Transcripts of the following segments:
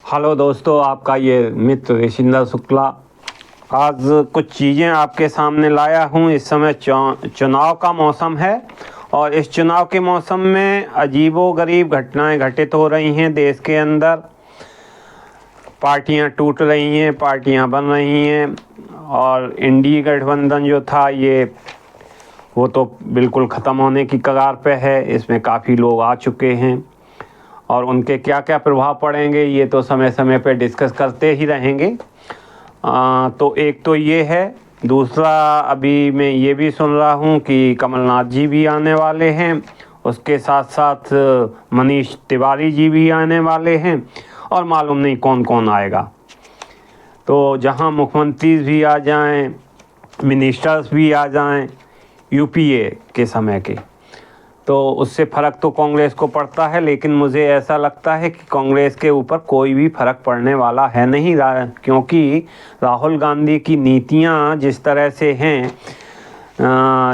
Hello दोस्तों, आपका ये मित्र ऋषिंदर शुक्ला। आज कुछ चीज़ें आपके सामने लाया हूँ। इस समय चुनाव का मौसम है और इस चुनाव के मौसम में अजीबोगरीब घटनाएं घटित हो रही हैं देश के अंदर। पार्टियां टूट रही हैं, पार्टियां बन रही हैं और इंडी गठबंधन जो था वो तो बिल्कुल ख़त्म होने की कगार पे है। इसमें काफ़ी लोग आ चुके हैं और उनके क्या क्या प्रभाव पड़ेंगे ये तो समय समय पे डिस्कस करते ही रहेंगे। तो एक तो ये है। दूसरा, अभी मैं ये भी सुन रहा हूँ कि कमलनाथ जी भी आने वाले हैं, उसके साथ साथ मनीष तिवारी जी भी आने वाले हैं और मालूम नहीं कौन कौन आएगा। तो जहाँ मुख्यमंत्री भी आ जाएं, मिनिस्टर्स भी आ जाएं यूपीए के समय के, तो उससे फ़र्क तो कांग्रेस को पड़ता है, लेकिन मुझे ऐसा लगता है कि कांग्रेस के ऊपर कोई भी फ़र्क पड़ने वाला है नहीं, क्योंकि राहुल गांधी की नीतियां जिस तरह से हैं,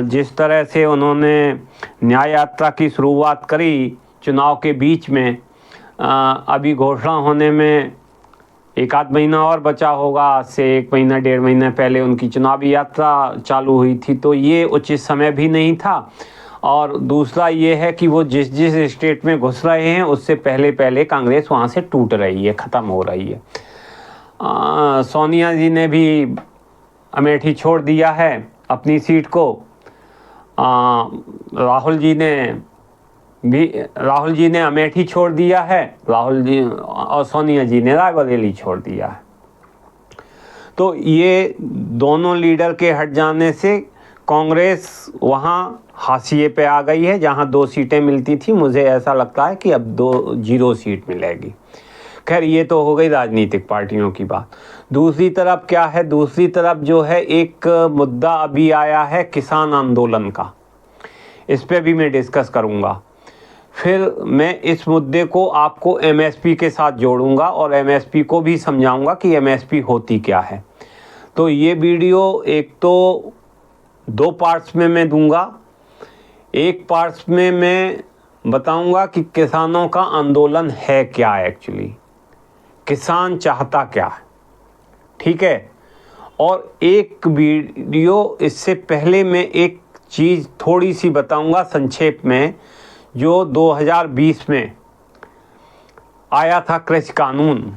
जिस तरह से उन्होंने न्याय यात्रा की शुरुआत करी चुनाव के बीच में, अभी घोषणा होने में एक आध महीना और बचा होगा। आज से 1 महीना 1.5 महीना पहले उनकी चुनावी यात्रा चालू हुई थी, तो ये उचित समय भी नहीं था। और दूसरा ये है कि वो जिस जिस स्टेट में घुस रहे हैं उससे पहले पहले कांग्रेस वहाँ से टूट रही है, ख़त्म हो रही है। सोनिया जी ने भी अमेठी छोड़ दिया है अपनी सीट को। राहुल जी ने अमेठी छोड़ दिया है, राहुल जी और सोनिया जी ने रायबरेली छोड़ दिया है। तो ये दोनों लीडर के हट जाने से कांग्रेस वहाँ हाशिए पे आ गई है। जहाँ 2 सीटें मिलती थी, मुझे ऐसा लगता है कि अब 0 सीट मिलेगी। खैर, ये तो हो गई राजनीतिक पार्टियों की बात। दूसरी तरफ क्या है? दूसरी तरफ जो है एक मुद्दा अभी आया है किसान आंदोलन का। इस पे भी मैं डिस्कस करूँगा। फिर मैं इस मुद्दे को आपको एमएसपी के साथ जोड़ूंगा और एमएसपी को भी समझाऊंगा कि एमएसपी होती क्या है। तो ये वीडियो एक तो 2 पार्ट्स में मैं दूंगा। एक पार्ट्स में मैं बताऊंगा कि किसानों का आंदोलन है क्या, एक्चुअली किसान चाहता क्या है, ठीक है। और एक वीडियो इससे पहले मैं एक चीज़ थोड़ी सी बताऊंगा संक्षेप में, जो 2020 में आया था कृषि कानून,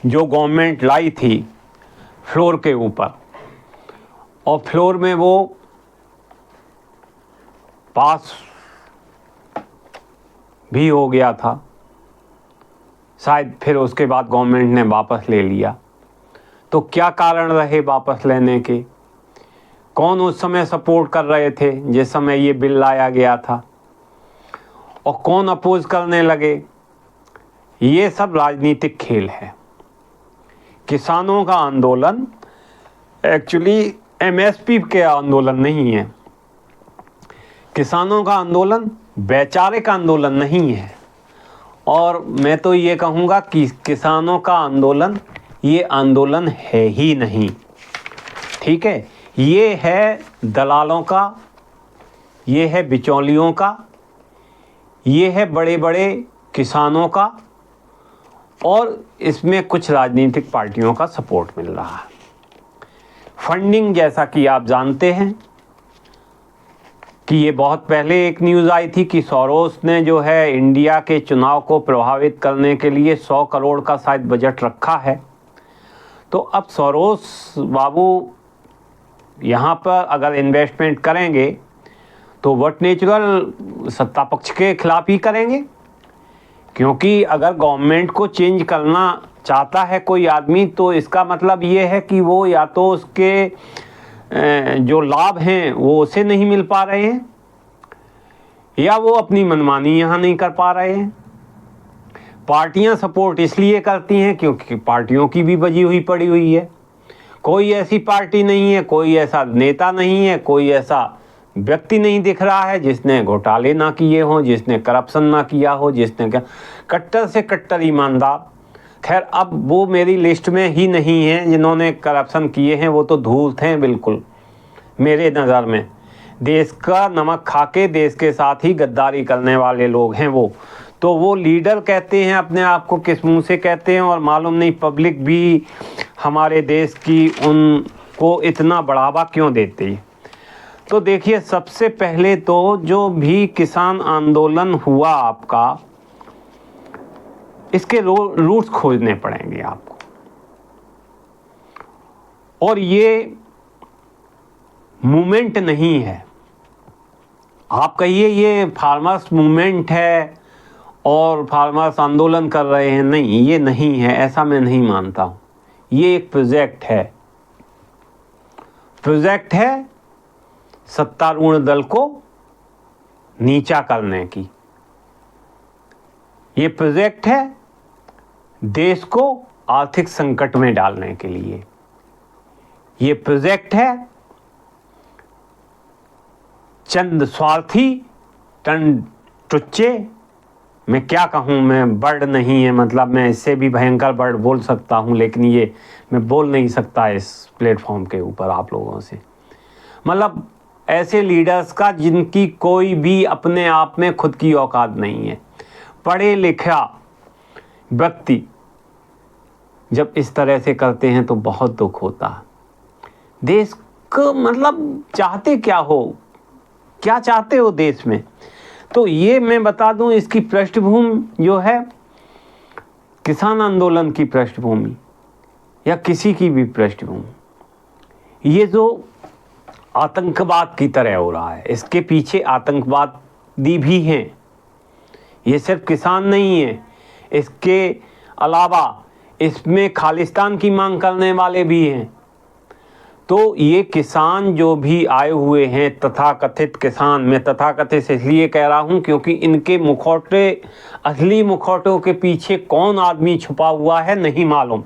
जो गवर्नमेंट लाई थी फ्लोर के ऊपर, और फ्लोर में वो पास भी हो गया था शायद। फिर उसके बाद गवर्नमेंट ने वापस ले लिया। तो क्या कारण रहे वापस लेने के? कौन उस समय सपोर्ट कर रहे थे जिस समय ये बिल लाया गया था, और कौन अपोज करने लगे? ये सब राजनीतिक खेल है। किसानों का आंदोलन एक्चुअली एमएसपी के आंदोलन नहीं है। किसानों का आंदोलन वैचारिक आंदोलन नहीं है। और मैं तो ये कहूँगा कि किसानों का आंदोलन ये आंदोलन है ही नहीं, ठीक है। ये है दलालों का, ये है बिचौलियों का, ये है बड़े बड़े किसानों का, और इसमें कुछ राजनीतिक पार्टियों का सपोर्ट मिल रहा है। फंडिंग, जैसा कि आप जानते हैं कि ये बहुत पहले एक न्यूज़ आई थी कि सोरोस ने जो है इंडिया के चुनाव को प्रभावित करने के लिए 100 करोड़ का शायद बजट रखा है। तो अब सोरोस बाबू यहाँ पर अगर इन्वेस्टमेंट करेंगे तो वट नेचुरल सत्ता पक्ष के खिलाफ ही करेंगे, क्योंकि अगर गवर्नमेंट को चेंज करना चाहता है कोई आदमी, तो इसका मतलब ये है कि वो या तो उसके जो लाभ हैं वो उसे नहीं मिल पा रहे हैं, या वो अपनी मनमानी यहाँ नहीं कर पा रहे हैं। पार्टियां सपोर्ट इसलिए करती हैं क्योंकि पार्टियों की भी बजी हुई पड़ी हुई है। कोई ऐसी पार्टी नहीं है, कोई ऐसा नेता नहीं है, कोई ऐसा व्यक्ति नहीं दिख रहा है जिसने घोटाले ना किए हों, जिसने करप्शन ना किया हो, जिसने कट्टर से कट्टर ईमानदार। खैर, अब वो मेरी लिस्ट में ही नहीं है जिन्होंने करप्शन किए हैं, वो तो धूर्त हैं बिल्कुल मेरे नज़र में। देश का नमक खा के देश के साथ ही गद्दारी करने वाले लोग हैं वो। तो वो लीडर कहते हैं अपने आप को, किस मुंह से कहते हैं और मालूम नहीं पब्लिक भी हमारे देश की उनको इतना बढ़ावा क्यों देती है। तो देखिए, सबसे पहले तो जो भी किसान आंदोलन हुआ आपका, इसके रूट्स खोजने पड़ेंगे आपको। और ये मूवमेंट नहीं है, आप कहिए ये फार्मर्स मूवमेंट है और फार्मर्स आंदोलन कर रहे हैं, नहीं, ये नहीं है, ऐसा मैं नहीं मानता हूँ। ये एक प्रोजेक्ट है सत्तारूढ़ दल को नीचा करने की। ये प्रोजेक्ट है देश को आर्थिक संकट में डालने के लिए। ये प्रोजेक्ट है चंद स्वार्थी टुच्चे, मैं क्या कहूँ, मैं वर्ड नहीं है, मतलब मैं इससे भी भयंकर वर्ड बोल सकता हूँ, लेकिन ये मैं बोल नहीं सकता इस प्लेटफॉर्म के ऊपर आप लोगों से। मतलब ऐसे लीडर्स का जिनकी कोई भी अपने आप में खुद की औकात नहीं है। पढ़े लिखा व्यक्ति जब इस तरह से करते हैं तो बहुत दुख होता है। देश को मतलब चाहते क्या हो, क्या चाहते हो देश में? तो ये मैं बता दूं, इसकी पृष्ठभूमि जो है किसान आंदोलन की पृष्ठभूमि या किसी की भी पृष्ठभूमि, ये जो आतंकवाद की तरह हो रहा है, इसके पीछे आतंकवादी भी हैं। ये सिर्फ किसान नहीं है, इसके अलावा इसमें खालिस्तान की मांग करने वाले भी हैं। तो ये किसान जो भी आए हुए हैं, तथाकथित किसान, मैं तथाकथित इसलिए कह रहा हूँ क्योंकि इनके मुखौटे, असली मुखौटों के पीछे कौन आदमी छुपा हुआ है नहीं मालूम,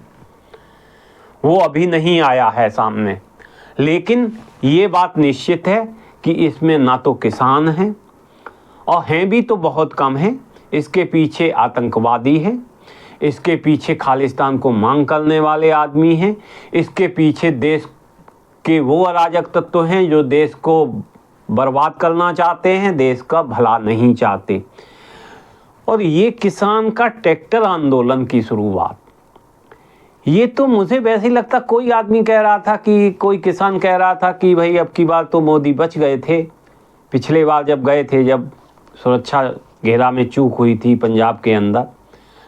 वो अभी नहीं आया है सामने। लेकिन ये बात निश्चित है कि इसमें ना तो किसान हैं, और हैं भी तो बहुत कम हैं। इसके पीछे आतंकवादी हैं, इसके पीछे खालिस्तान को मांग करने वाले आदमी हैं, इसके पीछे देश के वो अराजक तत्व हैं जो देश को बर्बाद करना चाहते हैं, देश का भला नहीं चाहते। और ये किसान का ट्रैक्टर आंदोलन की शुरुआत, ये तो मुझे वैसे ही लगता, कोई आदमी कह रहा था कि, कोई किसान कह रहा था कि भाई अब की बार तो मोदी बच गए थे, पिछले बार जब गए थे, जब सुरक्षा घेरा में चूक हुई थी पंजाब के अंदर,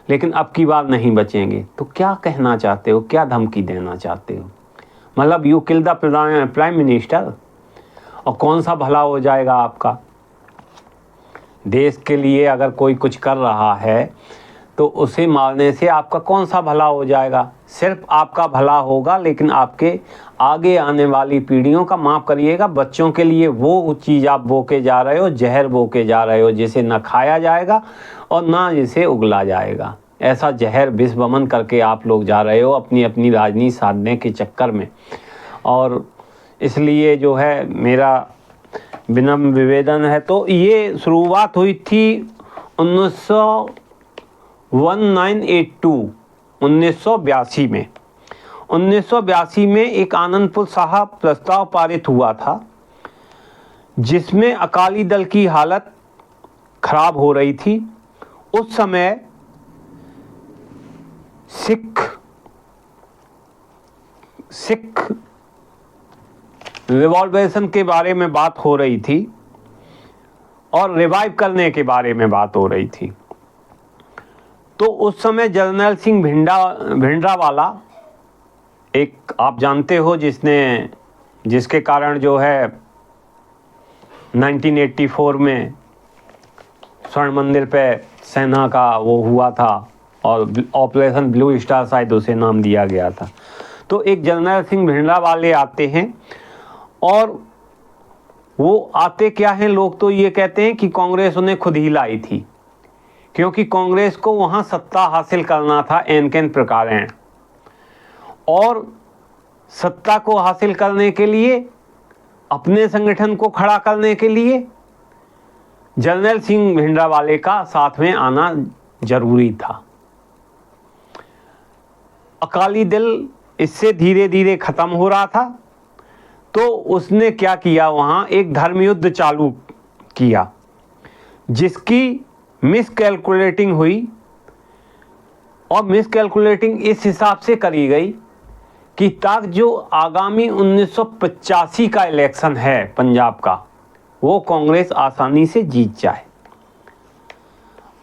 लेकिन अब की बार नहीं बचेंगे। तो क्या कहना चाहते हो, क्या धमकी देना चाहते हो? मतलब you kill the prime minister, और कौन सा भला हो जाएगा आपका? देश के लिए अगर कोई कुछ कर रहा है तो उसे मारने से आपका कौन सा भला हो जाएगा? सिर्फ आपका भला होगा, लेकिन आपके आगे आने वाली पीढ़ियों का, माफ़ करिएगा, बच्चों के लिए वो चीज़ आप बोके जा रहे हो, जहर बोके जा रहे हो जिसे ना खाया जाएगा और ना जिसे उगला जाएगा। ऐसा जहर विष वमन करके आप लोग जा रहे हो अपनी अपनी राजनीति साधने के चक्कर में। और इसलिए जो है मेरा विनम्र निवेदन है। तो ये शुरुआत हुई थी 1982 में। 1982 में एक आनंदपुर साहब प्रस्ताव पारित हुआ था, जिसमें अकाली दल की हालत खराब हो रही थी। उस समय सिख रिवॉल्यूशन के बारे में बात हो रही थी और रिवाइव करने के बारे में बात हो रही थी। तो उस समय जर्नैल सिंह भिंडरावाला, एक आप जानते हो, जिसके कारण जो है 1984 में स्वर्ण मंदिर पे सेना का वो हुआ था और ऑपरेशन ब्लू स्टार शायद उसे नाम दिया गया था। तो एक जर्नैल सिंह भिंडरावाले आते हैं, और वो आते क्या हैं, लोग तो ये कहते हैं कि कांग्रेस उन्हें खुद ही लाई थी, क्योंकि कांग्रेस को वहाँ सत्ता हासिल करना था एन प्रकार। और सत्ता को हासिल करने के लिए, अपने संगठन को खड़ा करने के लिए जर्नैल सिंह भिंडरावाले का साथ में आना जरूरी था। अकाली दल इससे धीरे धीरे खत्म हो रहा था, तो उसने क्या किया, वहाँ एक धर्म युद्ध चालू किया, जिसकी मिसकैलकुलेटिंग हुई, और मिसकैलकुलेटिंग इस हिसाब से करी गई कि तक जो आगामी 1985 का इलेक्शन है पंजाब का, वो कांग्रेस आसानी से जीत जाए।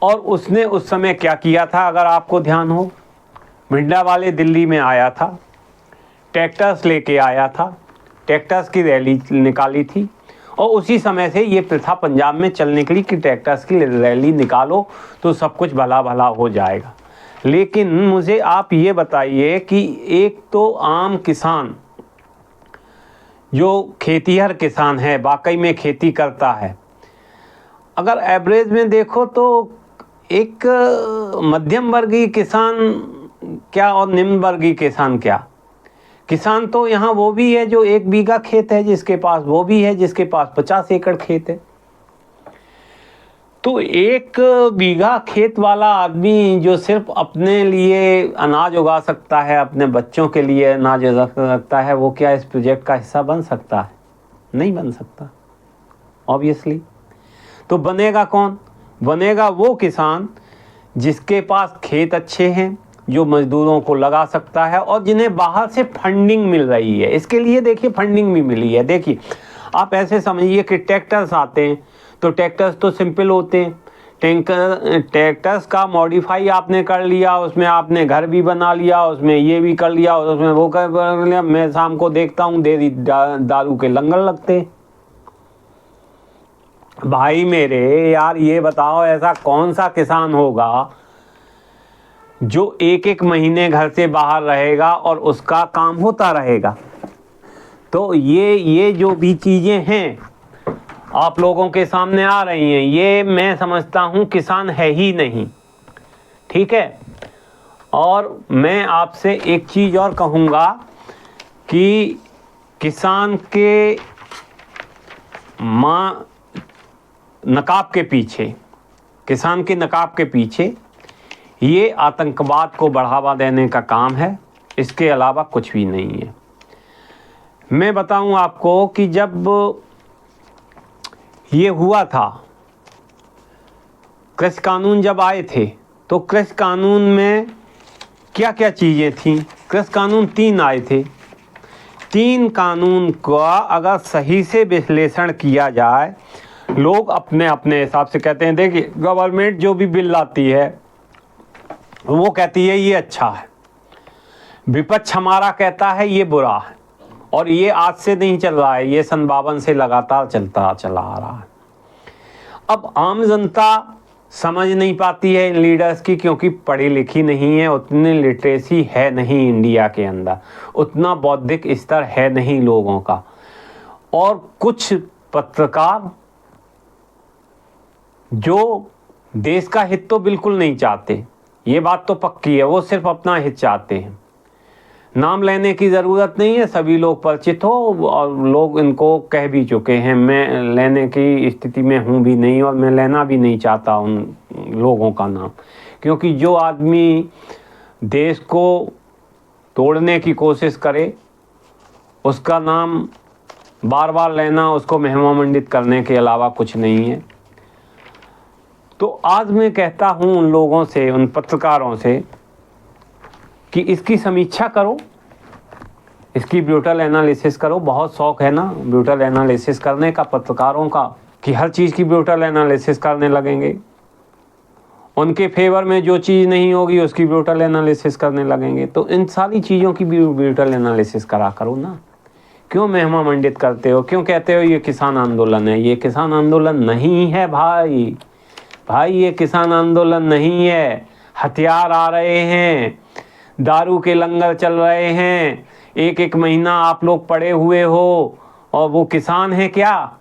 और उसने उस समय क्या किया था, अगर आपको ध्यान हो, भिंडा वाले दिल्ली में आया था, ट्रैक्टर्स लेके आया था, ट्रैक्टर्स की रैली निकाली थी, और उसी समय से ये प्रथा पंजाब में चल निकली कि ट्रैक्टर्स की रैली निकालो तो सब कुछ भला भला हो जाएगा। लेकिन मुझे आप ये बताइए कि एक तो आम किसान जो खेतीहर किसान है, वाकई में खेती करता है, अगर एवरेज में देखो तो एक मध्यम वर्गीय किसान क्या और निम्न वर्गीय किसान क्या, किसान तो यहाँ वो भी है जो 1 बीघा खेत है जिसके पास, वो भी है जिसके पास 50 एकड़ खेत है। तो 1 बीघा खेत वाला आदमी जो सिर्फ अपने लिए अनाज उगा सकता है, अपने बच्चों के लिए अनाज उगा सकता है, वो क्या इस प्रोजेक्ट का हिस्सा बन सकता है? नहीं बन सकता ऑब्वियसली। तो बनेगा कौन? बनेगा वो किसान जिसके पास खेत अच्छे हैं, जो मजदूरों को लगा सकता है, और जिन्हें बाहर से फंडिंग मिल रही है। इसके लिए देखिए फंडिंग भी मिली है। देखिए आप ऐसे समझिए कि ट्रैक्टर्स आते हैं, तो ट्रैक्टर्स तो सिंपल होते हैं, ट्रैक्टर्स का मॉडिफाई आपने कर लिया, उसमें आपने घर भी बना लिया, उसमें ये भी कर लिया, उसमें वो कर लिया। मैं शाम को देखता हूँ डेरी दारू के लंगर लगते। भाई मेरे यार, ये बताओ ऐसा कौन सा किसान होगा जो 1-1 महीने घर से बाहर रहेगा और उसका काम होता रहेगा? तो ये जो भी चीज़ें हैं आप लोगों के सामने आ रही हैं, ये मैं समझता हूँ किसान है ही नहीं। ठीक है। और मैं आपसे एक चीज़ और कहूँगा कि किसान के नकाब के पीछे, किसान के नकाब के पीछे ये आतंकवाद को बढ़ावा देने का काम है, इसके अलावा कुछ भी नहीं है। मैं बताऊं आपको कि जब ये हुआ था, कृषि कानून जब आए थे, तो कृषि कानून में क्या क्या चीज़ें थीं? कृषि कानून 3 आए थे। 3 कानून का अगर सही से विश्लेषण किया जाए, लोग अपने अपने हिसाब से कहते हैं। देखिए गवर्नमेंट जो भी बिल लाती है वो कहती है ये अच्छा है, विपक्ष हमारा कहता है ये बुरा है, और ये आज से नहीं चल रहा है, ये सन 52 से लगातार चला आ रहा है। अब आम जनता समझ नहीं पाती है इन लीडर्स की, क्योंकि पढ़ी लिखी नहीं है, उतनी लिटरेसी है नहीं इंडिया के अंदर, उतना बौद्धिक स्तर है नहीं लोगों का। और कुछ पत्रकार जो देश का हित तो बिल्कुल नहीं चाहते, ये बात तो पक्की है, वो सिर्फ अपना हित चाहते हैं। नाम लेने की ज़रूरत नहीं है, सभी लोग परिचित हो और लोग इनको कह भी चुके हैं। मैं लेने की स्थिति में हूँ भी नहीं, और मैं लेना भी नहीं चाहता उन लोगों का नाम, क्योंकि जो आदमी देश को तोड़ने की कोशिश करे उसका नाम बार बार लेना उसको महिमामंडित करने के अलावा कुछ नहीं है। तो आज मैं कहता हूँ उन लोगों से, उन पत्रकारों से कि इसकी समीक्षा करो, इसकी ब्रूटल एनालिसिस करो। बहुत शौक है ना ब्रूटल एनालिसिस करने का पत्रकारों का, कि हर चीज़ की ब्रूटल एनालिसिस करने लगेंगे। उनके फेवर में जो चीज़ नहीं होगी उसकी ब्रूटल एनालिसिस करने लगेंगे। तो इन सारी चीज़ों की ब्रूटल एनालिसिस करा करो ना। क्यों महिमामंडित करते हो? क्यों कहते हो ये किसान आंदोलन है? ये किसान आंदोलन नहीं है भाई, ये किसान आंदोलन नहीं है। हथियार आ रहे हैं, दारू के लंगर चल रहे हैं, 1-1 महीना आप लोग पड़े हुए हो, और वो किसान हैं क्या?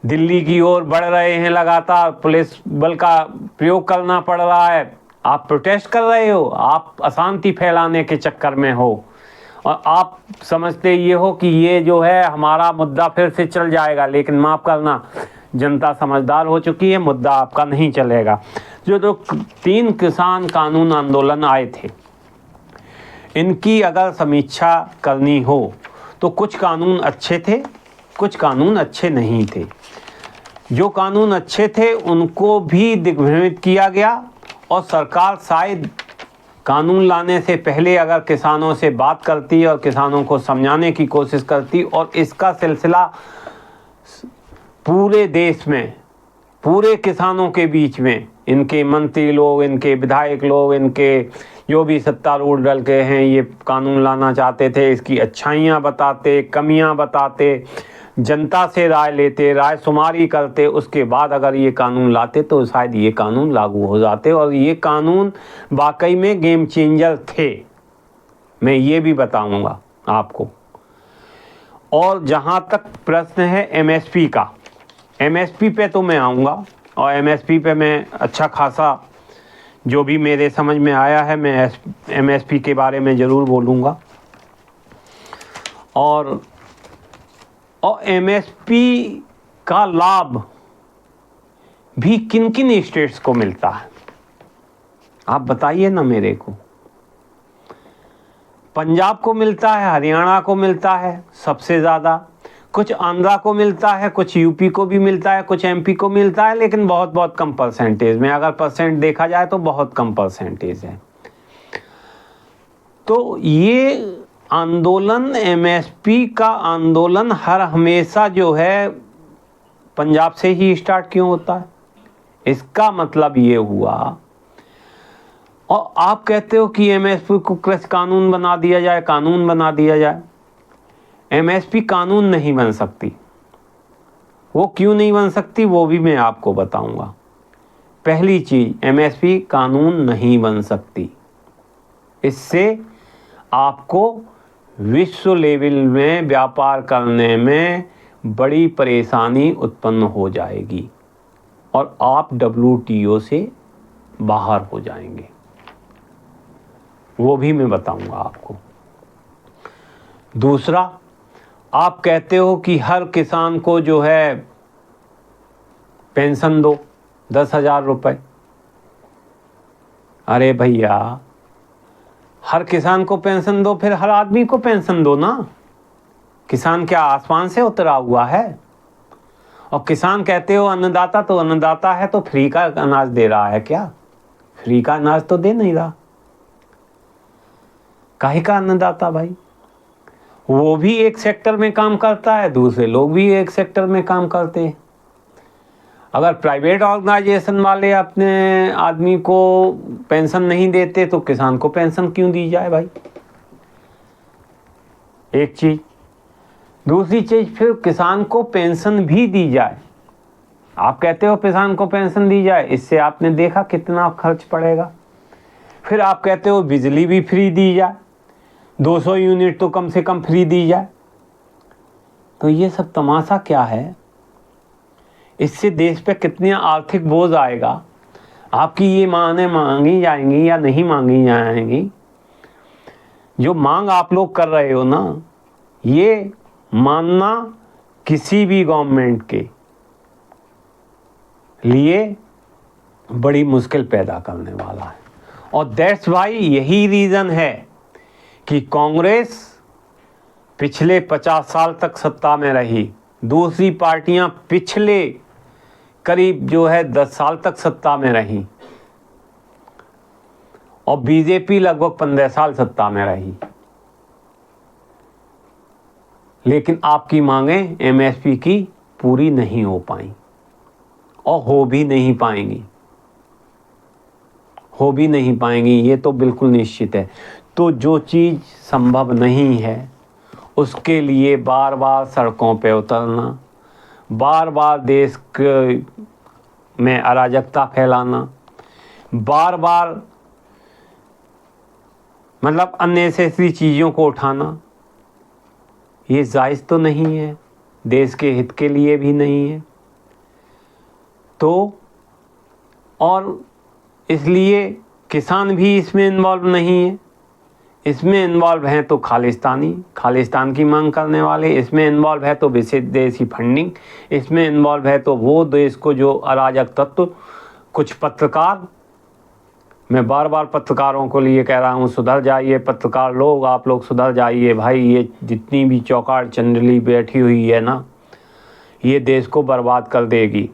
दिल्ली की ओर बढ़ रहे हैं, लगातार पुलिस बल का प्रयोग करना पड़ रहा है, आप प्रोटेस्ट कर रहे हो, आप अशांति फैलाने के चक्कर में हो, और आप समझते ये हो कि ये जो है हमारा मुद्दा फिर से चल जाएगा। लेकिन माफ़ करना, जनता समझदार हो चुकी है, मुद्दा आपका नहीं चलेगा। जो 3 किसान कानून आंदोलन आए थे, इनकी अगर समीक्षा करनी हो तो कुछ कानून अच्छे थे, कुछ कानून अच्छे नहीं थे। जो कानून अच्छे थे उनको भी दिग्भ्रमित किया गया और सरकार शायद कानून लाने से पहले अगर किसानों से बात करती और किसानों को समझाने की कोशिश करती और इसका सिलसिला पूरे देश में, पूरे किसानों के बीच में, इनके मंत्री लोग, इनके विधायक लोग, इनके जो भी सत्तारूढ़ दल के हैं, ये कानून लाना चाहते थे, इसकी अच्छाइयाँ बताते, कमियाँ बताते, जनता से राय लेते, राय शुमारी करते, उसके बाद अगर ये कानून लाते तो शायद ये कानून लागू हो जाते और ये कानून वाकई में गेम चेंजर थे, मैं ये भी बताऊंगा आपको। और जहाँ तक प्रश्न है एमएसपी का, एमएसपी पे तो मैं आऊँगा और एमएसपी पे मैं अच्छा खासा जो भी मेरे समझ में आया है मैं एमएसपी के बारे में ज़रूर बोलूँगा। और एमएसपी का लाभ भी किन किन स्टेट्स को मिलता है, आप बताइए ना मेरे को। पंजाब को मिलता है, हरियाणा को मिलता है सबसे ज़्यादा, कुछ आंध्रा को मिलता है, कुछ यूपी को भी मिलता है, कुछ एमपी को मिलता है, लेकिन बहुत बहुत कम परसेंटेज में, अगर परसेंट देखा जाए तो बहुत कम परसेंटेज है। तो ये आंदोलन, एमएसपी का आंदोलन हर हमेशा जो है पंजाब से ही स्टार्ट क्यों होता है? इसका मतलब ये हुआ, और आप कहते हो कि एमएसपी को कृषि कानून बना दिया जाए, कानून बना दिया जाए। एमएसपी कानून नहीं बन सकती। वो क्यों नहीं बन सकती वो भी मैं आपको बताऊंगा। पहली चीज, एमएसपी कानून नहीं बन सकती, इससे आपको विश्व लेवल में व्यापार करने में बड़ी परेशानी उत्पन्न हो जाएगी और आप WTO से बाहर हो जाएंगे, वो भी मैं बताऊंगा आपको। दूसरा, आप कहते हो कि हर किसान को जो है पेंशन दो 10,000 रुपये। अरे भैया, हर किसान को पेंशन दो, फिर हर आदमी को पेंशन दो ना। किसान क्या आसमान से उतरा हुआ है? और किसान कहते हो अन्नदाता, तो अन्नदाता है तो फ्री का अनाज दे रहा है क्या? फ्री का अनाज तो दे नहीं रहा। काहे का अन्नदाता भाई? वो भी एक सेक्टर में काम करता है, दूसरे लोग भी एक सेक्टर में काम करते हैं। अगर प्राइवेट ऑर्गेनाइजेशन वाले अपने आदमी को पेंशन नहीं देते तो किसान को पेंशन क्यों दी जाए भाई? एक चीज। दूसरी चीज, फिर किसान को पेंशन भी दी जाए। आप कहते हो किसान को पेंशन दी जाए, इससे आपने देखा कितना खर्च पड़ेगा। फिर आप कहते हो बिजली भी फ्री दी जाए, 200 यूनिट तो कम से कम फ्री दी जाए। तो ये सब तमाशा क्या है? इससे देश पे कितना आर्थिक बोझ आएगा? आपकी ये मांगें मांगी जाएंगी या नहीं मांगी जाएंगी? जो मांग आप लोग कर रहे हो ना, ये मानना किसी भी गवर्नमेंट के लिए बड़ी मुश्किल पैदा करने वाला है। और दैट्स वाई, यही रीज़न है कि कांग्रेस पिछले 50 साल तक सत्ता में रही, दूसरी पार्टियां पिछले करीब जो है 10 साल तक सत्ता में रही, और बीजेपी लगभग 15 साल सत्ता में रही। लेकिन आपकी मांगें एमएसपी की पूरी नहीं हो पाई और हो भी नहीं पाएंगी, हो भी नहीं पाएंगी, ये तो बिल्कुल निश्चित है। तो जो चीज़ संभव नहीं है उसके लिए बार बार सड़कों पे उतरना, बार बार देश में अराजकता फैलाना, बार बार मतलब अननेसेसरी चीज़ों को उठाना, ये जायज़ तो नहीं है, देश के हित के लिए भी नहीं है। तो और इसलिए किसान भी इसमें इन्वॉल्व नहीं है। इसमें इन्वॉल्व हैं तो खालिस्तान की मांग करने वाले, इसमें इन्वॉल्व है तो विदेशी फंडिंग, इसमें इन्वॉल्व है तो वो देश को जो अराजक तत्व, कुछ पत्रकार, मैं बार बार पत्रकारों को लिए कह रहा हूँ, सुधर जाइए पत्रकार लोग, आप लोग सुधर जाइए भाई। ये जितनी भी चौकाड़ चंडली बैठी हुई है ना, ये देश को बर्बाद कर देगी।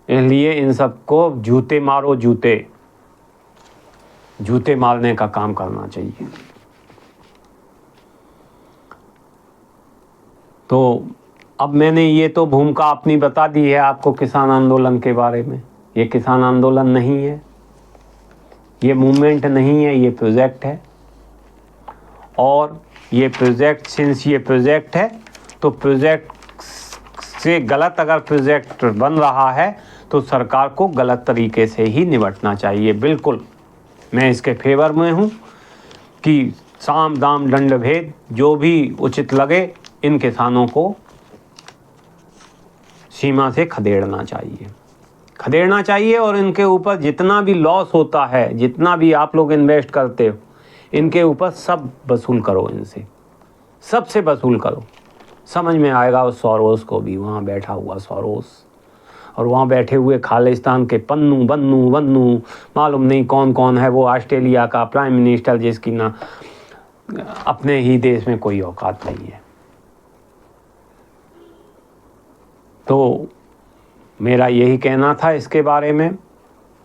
इसलिए इन सबको जूते मारो, जूते मारने का काम करना चाहिए। तो अब मैंने ये तो भूमिका अपनी बता दी है आपको किसान आंदोलन के बारे में। ये किसान आंदोलन नहीं है, ये मूवमेंट नहीं है, ये प्रोजेक्ट है। और ये प्रोजेक्ट, सिंस ये प्रोजेक्ट है तो प्रोजेक्ट से गलत अगर प्रोजेक्ट बन रहा है तो सरकार को गलत तरीके से ही निपटना चाहिए। बिल्कुल मैं इसके फेवर में हूँ कि साम दाम दंड भेद जो भी उचित लगे इन किसानों को सीमा से खदेड़ना चाहिए और इनके ऊपर जितना भी लॉस होता है, जितना भी आप लोग इन्वेस्ट करते हो, इनके ऊपर सब वसूल करो, इनसे सबसे वसूल करो। समझ में आएगा उस सोरोस को भी, वहाँ बैठा हुआ सोरोस और वहाँ बैठे हुए खालिस्तान के बन्नू मालूम नहीं कौन कौन है, वो ऑस्ट्रेलिया का प्राइम मिनिस्टर जिसकी ना अपने ही देश में कोई औकात नहीं है। तो मेरा यही कहना था इसके बारे में।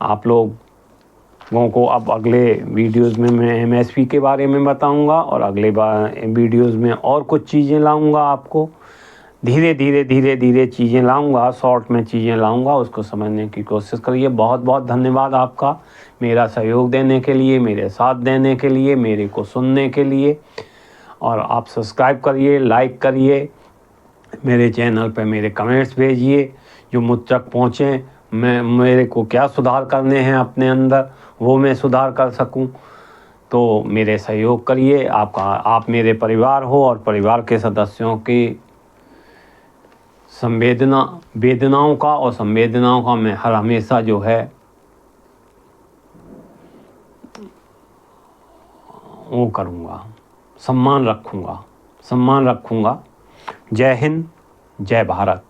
आप लोगों को अब अगले वीडियोज़ में मैं एमएसपी के बारे में बताऊंगा और अगले वीडियोज़ में और कुछ चीज़ें लाऊंगा। आपको धीरे धीरे चीज़ें लाऊंगा, शॉर्ट में चीज़ें लाऊंगा, उसको समझने की कोशिश करिए। बहुत बहुत धन्यवाद आपका मेरा सहयोग देने के लिए, मेरे साथ देने के लिए, मेरे को सुनने के लिए। और आप सब्सक्राइब करिए, लाइक करिए, मेरे चैनल पे मेरे कमेंट्स भेजिए जो मुझ तक पहुँचें। मेरे को क्या सुधार करने हैं अपने अंदर, वो मैं सुधार कर सकूं। तो मेरे सहयोग करिए। आप मेरे परिवार हो और परिवार के सदस्यों की वेदनाओं का मैं हर हमेशा जो है वो करूँगा, सम्मान रखूँगा। जय हिंद, जय भारत।